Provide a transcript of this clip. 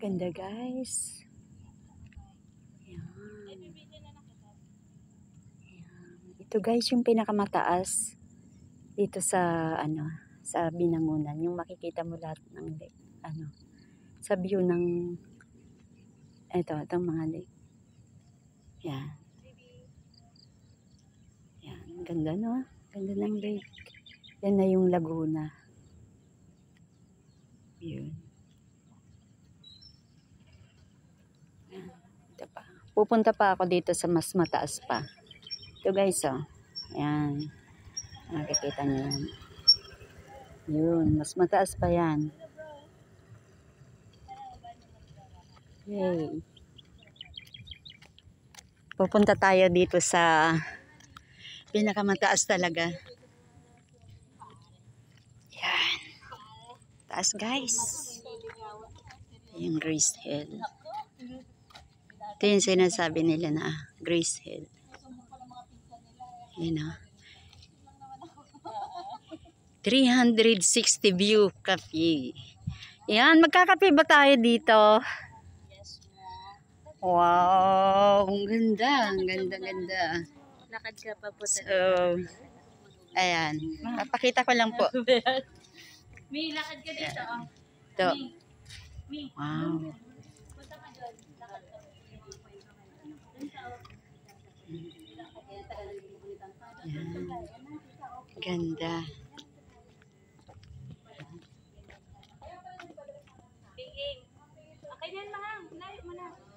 Ganda guys. Ayan. Ito guys yung pinakamataas dito sa sa Binangonan. Yung makikita mo lahat ng lake. Sa view ng itong mga lake. Yan. Yan. Ganda no? Ganda ng lake. Yan na yung Laguna. Yun. Ito pa. Pupunta pa ako dito sa mas mataas pa. Ito guys oh. Ayan. Nakikita niyo yan. Yun. Mas mataas pa yan. Yay. Pupunta tayo dito sa pinakamataas talaga. Yan. Taas guys. Yung Grace Hill. Ito yung sinasabi nila na Grace Hill. Yan o. 360 view cafe. Yan. Magkakape ba tayo dito? Wow. Ang ganda. Ang ganda. Lakad ka pa po. So, ayan. Papakita ko lang po. May lakad ka dito. Ito. Wow. Yan. Ganda. Okay din, mahang. Layo mo na.